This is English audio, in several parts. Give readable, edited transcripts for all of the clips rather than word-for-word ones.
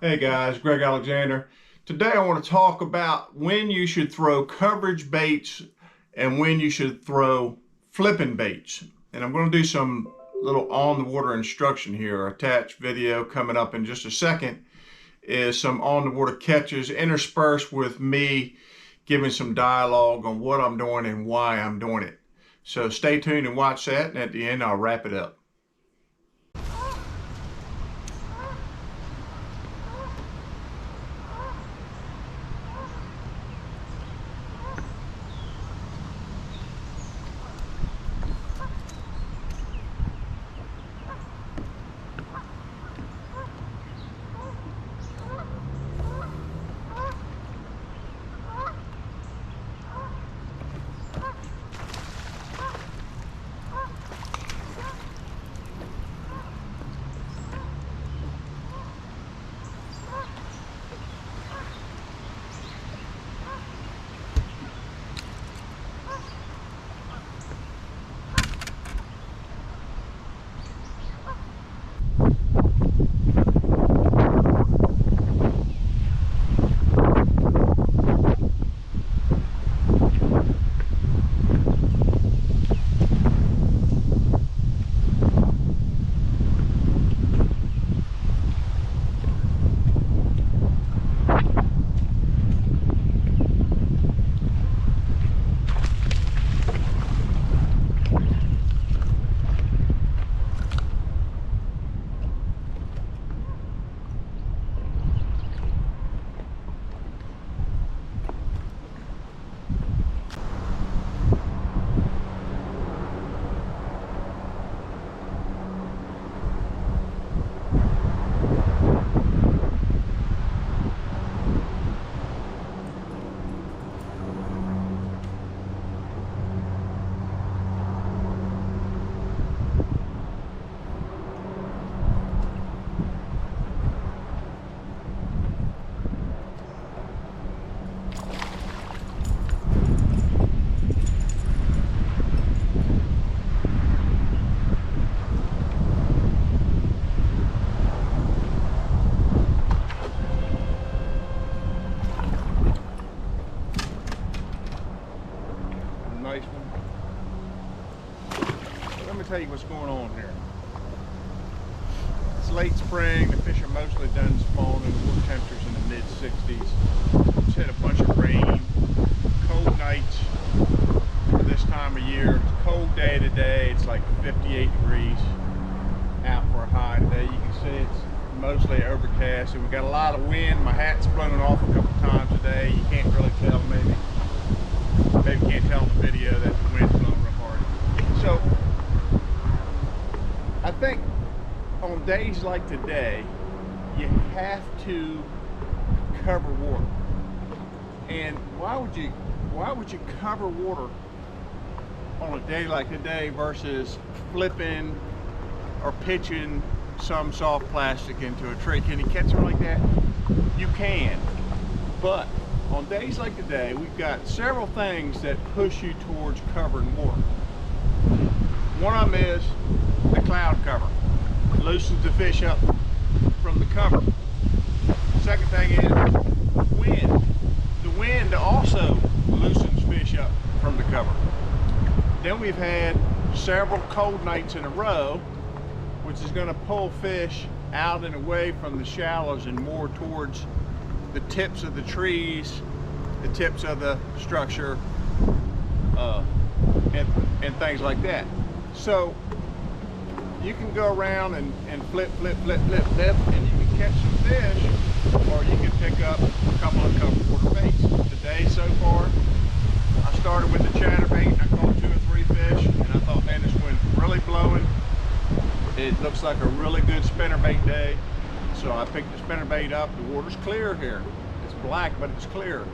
Hey guys, Greg Alexander. Today I want to talk about when you should throw coverage baits and when you should throw flipping baits. And I'm going to do some little on the water instruction here. Attached video coming up in just a second is some on the water catches interspersed with me giving some dialogue on what I'm doing and why I'm doing it. So stay tuned and watch that, and at the end I'll wrap it up. Nice one. Let me tell you what's going on here. It's late spring, the fish are mostly done spawning, the water temperature's in the mid-60s. Just had a bunch of rain, cold nights for this time of year. It's a cold day today, it's like 58 degrees out for a high today. You can see it's mostly overcast and we got a lot of wind. My hat's blown off a couple times today. You can't really tell, maybe can't tell in the video that the wind's blowing real hard. So I think on days like today you have to cover water. And why would you cover water on a day like today versus flipping or pitching some soft plastic into a tree? Can you catch them like that? You can, but on days like today, we've got several things that push you towards covering water. One of them is the cloud cover. It loosens the fish up from the cover. Second thing is wind. The wind also loosens fish up from the cover. Then we've had several cold nights in a row, which is going to pull fish out and away from the shallows and more towards the tips of the trees, the tips of the structure, and things like that. So you can go around and flip, and you can catch some fish, or you can pick up a couple of covered water baits. Today so far, I started with the chatterbait, and I caught 2 or 3 fish, and I thought, man, this wind's really blowing. It looks like a really good spinnerbait day. So I picked the spinnerbait up. The water's clear here. It's black, but it's clear.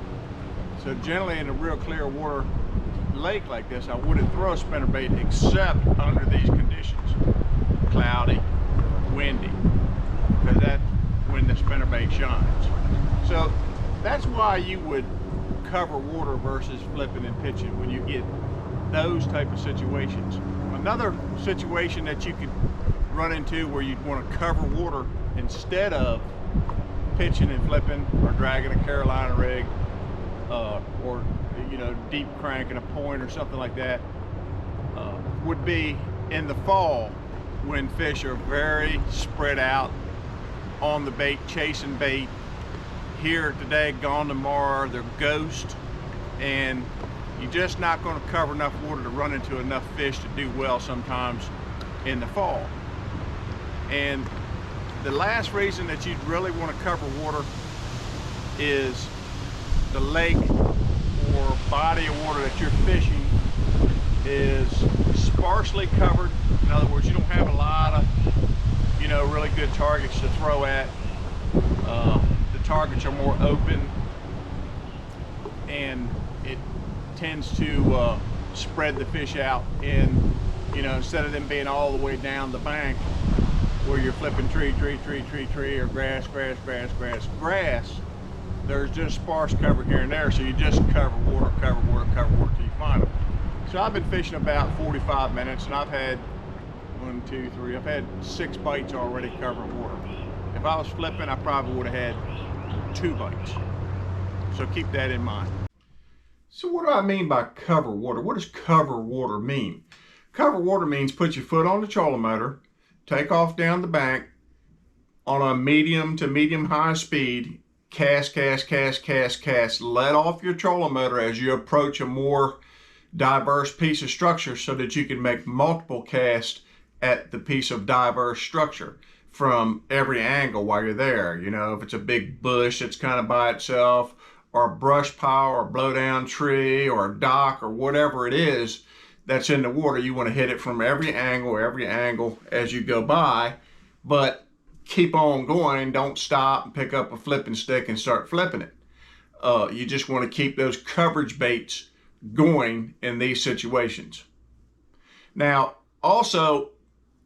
So generally in a real clear water lake like this, I wouldn't throw a spinnerbait except under these conditions. Cloudy, windy, because that's when the spinnerbait shines. So that's why you would cover water versus flipping and pitching when you get those type of situations. Another situation that you could run into where you'd want to cover water instead of pitching and flipping or dragging a Carolina rig, or you know, deep cranking a point or something like that, would be in the fall when fish are very spread out on the bait, chasing bait. Here today, gone tomorrow, they're ghost, and you're just not going to cover enough water to run into enough fish to do well sometimes in the fall. And the last reason that you'd really want to cover water is the lake or body of water that you're fishing is sparsely covered. In other words, you don't have a lot of, you know, really good targets to throw at. The targets are more open, and it tends to spread the fish out. And you know, instead of them being all the way down the bank where you're flipping tree, or grass, there's just sparse cover here and there, so you just cover water till you find them. So I've been fishing about 45 minutes, and I've had 1, 2, 3, I've had 6 bites already covering water. If I was flipping, I probably would have had 2 bites. So keep that in mind. So what do I mean by cover water? What does cover water mean? Cover water means put your foot on the trolling motor, take off down the bank on a medium to medium high speed, cast, let off your trolling motor as you approach a more diverse piece of structure so that you can make multiple casts at the piece of diverse structure from every angle while you're there. You know, if it's a big bush that's kind of by itself, or a brush pile, or a blow down tree, or a dock, or whatever it is that's in the water, you want to hit it from every angle as you go by, but keep on going. Don't stop and pick up a flipping stick and start flipping it. You just want to keep those coverage baits going in these situations. Now, also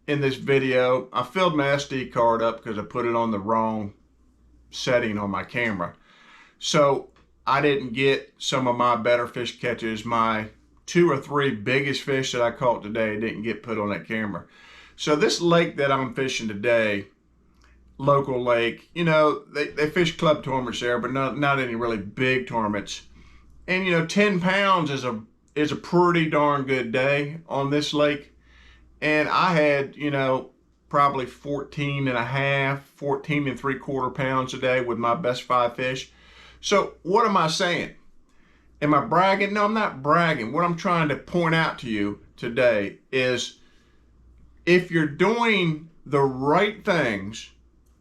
in this video, I filled my SD card up because I put it on the wrong setting on my camera. So I didn't get some of my better fish catches. My 2 or 3 biggest fish that I caught today didn't get put on that camera. So this lake that I'm fishing today, local lake, you know, they fish club tournaments there, but not any really big tournaments. And you know, 10 pounds is a pretty darn good day on this lake. And I had, you know, probably 14 and 3/4 pounds a day with my best 5 fish. So what am I saying? Am I bragging? No, I'm not bragging. What I'm trying to point out to you today is if you're doing the right things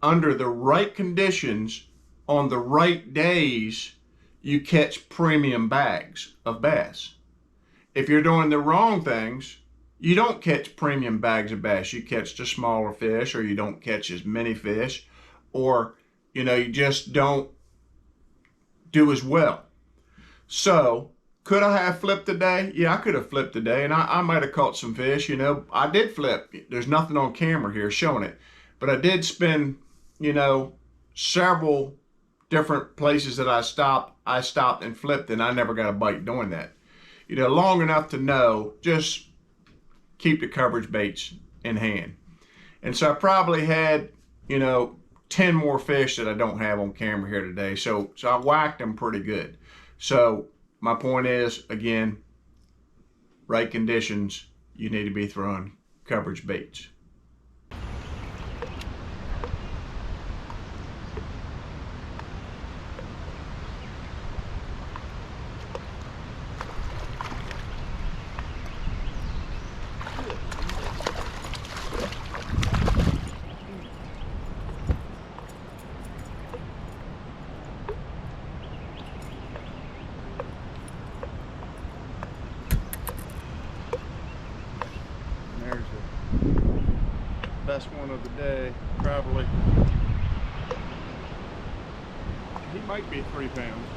under the right conditions on the right days, you catch premium bags of bass. If you're doing the wrong things, you don't catch premium bags of bass. You catch the smaller fish, or you don't catch as many fish, or you know, you just don't do as well. So could I have flipped today? Yeah, I could have flipped today, and I might have caught some fish. You know, I did flip. There's nothing on camera here showing it, but I did spend, you know, several different places that I stopped and flipped, and I never got a bite doing that. You know, long enough to know, just keep the coverage baits in hand. And so I probably had, you know, 10 more fish that I don't have on camera here today. So I whacked them pretty good. So my point is, again, right conditions, you need to be throwing coverage baits. Best one of the day, probably. He might be 3 pounds.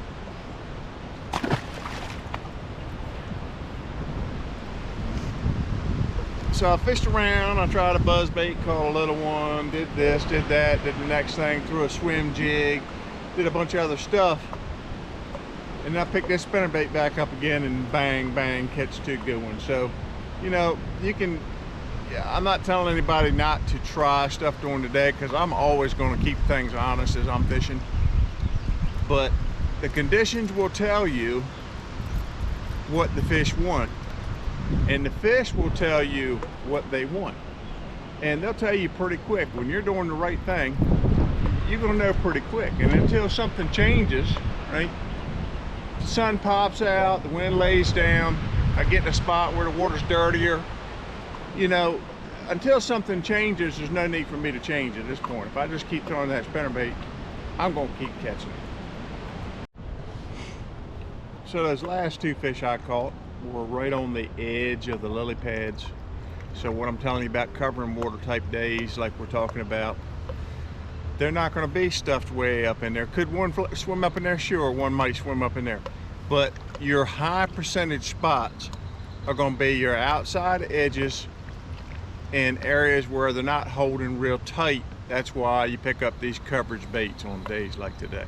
So I fished around, I tried a buzz bait, caught a little one, did this, did that, did the next thing, threw a swim jig, did a bunch of other stuff. And then I picked this spinnerbait back up again, and bang, bang, catch 2 good ones. So, you know, you can Yeah, I'm not telling anybody not to try stuff during the day because I'm always going to keep things honest as I'm fishing. But the conditions will tell you what the fish want, and the fish will tell you what they want. And they'll tell you pretty quick. When you're doing the right thing, you're going to know pretty quick. And until something changes, right? The sun pops out, the wind lays down, I get in a spot where the water's dirtier, you know, until something changes, there's no need for me to change at this point. If I just keep throwing that spinnerbait, I'm going to keep catching it. So those last two fish I caught were right on the edge of the lily pads. So what I'm telling you about covering water type days like we're talking about, they're not going to be stuffed way up in there. Could one swim up in there? Sure, one might swim up in there. But your high percentage spots are going to be your outside edges and areas where they're not holding real tight. That's why you pick up these coverage baits on days like today.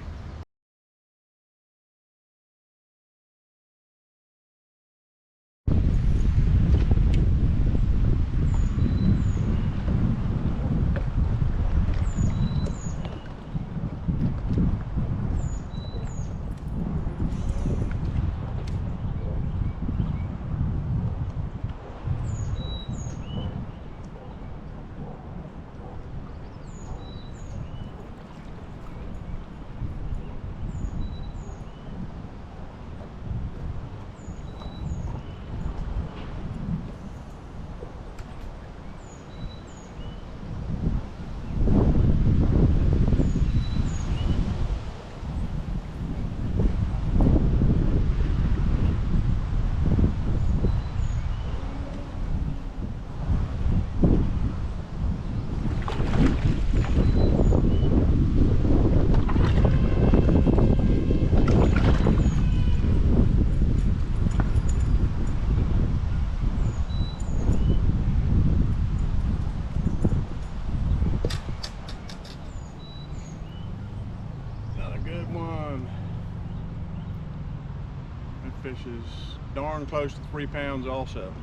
Fish is darn close to 3 pounds also.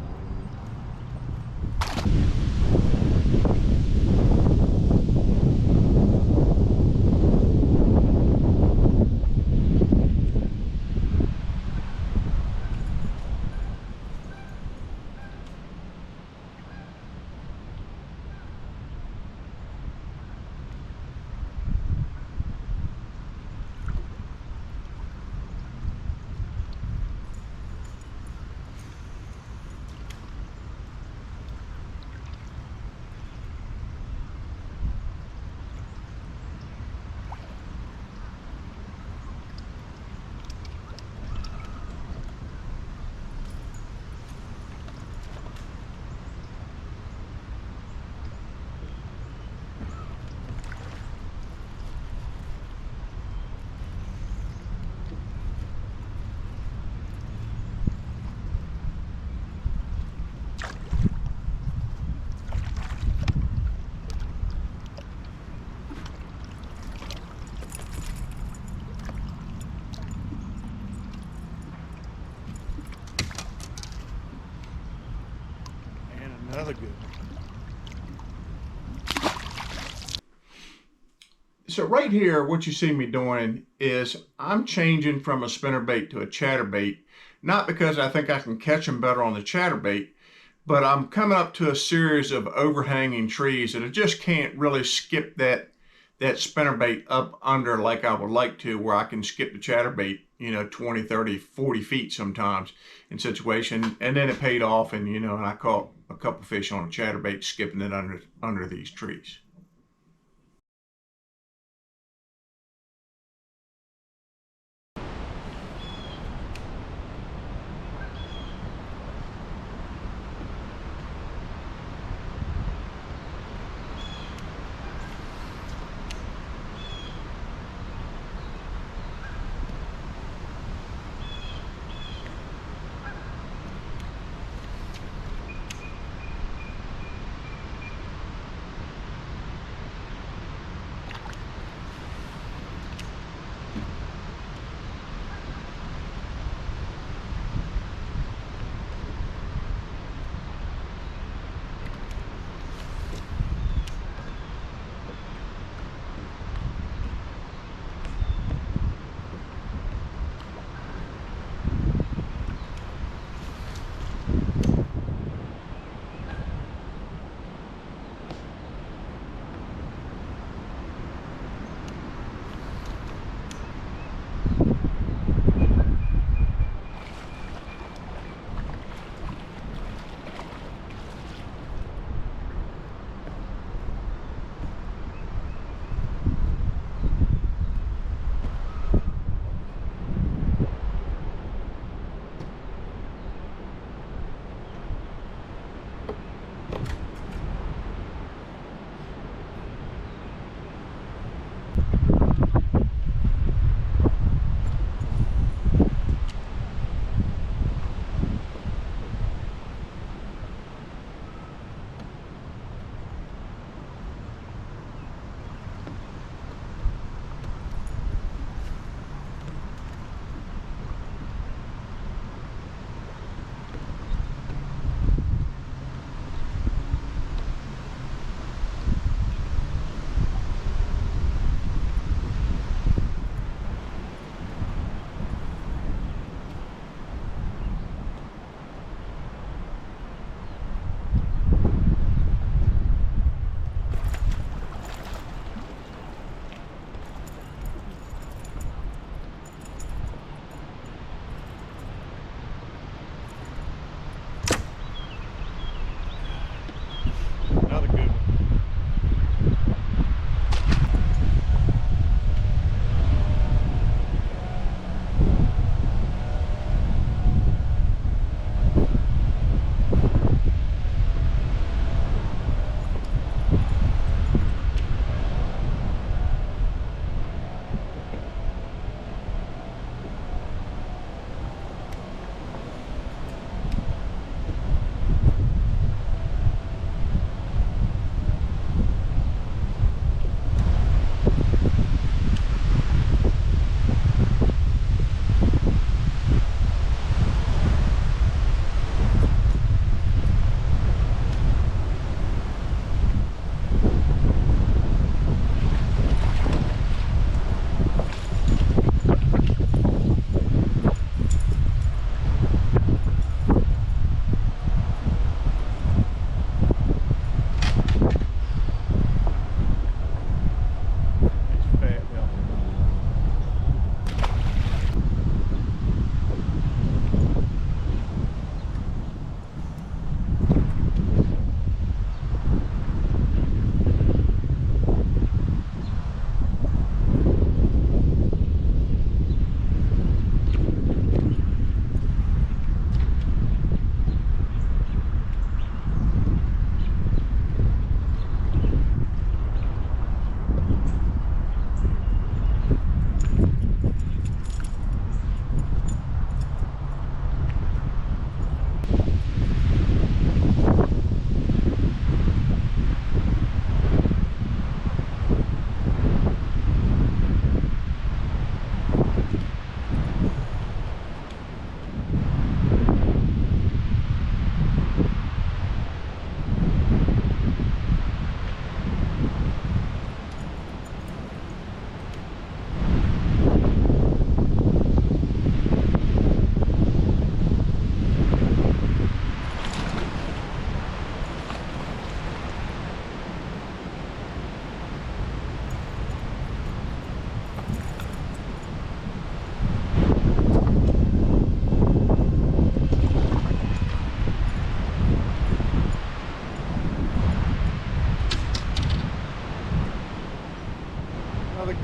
Another good one. So right here, what you see me doing is I'm changing from a spinnerbait to a chatterbait, not because I think I can catch them better on the chatterbait, but I'm coming up to a series of overhanging trees that I just can't really skip that spinnerbait up under like I would like to, where I can skip the chatterbait, you know, 20, 30, 40 feet sometimes in situation. And then it paid off, and, you know, and I caught a couple fish on a chatterbait skipping it under these trees.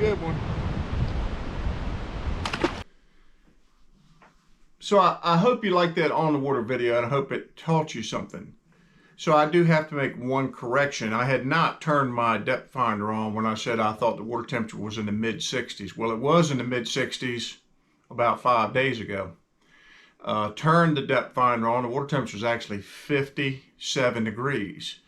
good one. So I hope you liked that on the water video, and I hope it taught you something. So I do have to make one correction. I had not turned my depth finder on when I said I thought the water temperature was in the mid 60s. Well, it was in the mid 60s about 5 days ago. Turned the depth finder on, the water temperature is actually 57 degrees.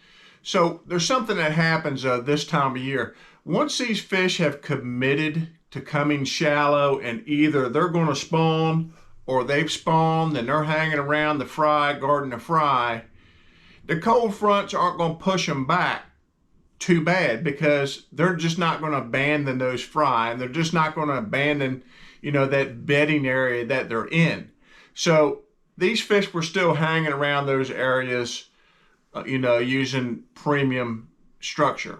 So there's something that happens this time of year. Once these fish have committed to coming shallow, and either they're going to spawn or they've spawned and they're hanging around the fry, guarding the fry, the cold fronts aren't going to push them back too bad, because they're just not going to abandon those fry, and they're just not going to abandon, you know, that bedding area that they're in. So these fish were still hanging around those areas, you know, using premium structure.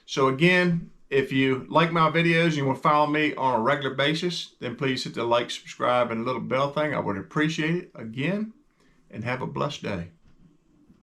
So again, if you like my videos and you want to follow me on a regular basis, then please hit the like, subscribe, and little bell thing. I would appreciate it again, and have a blessed day.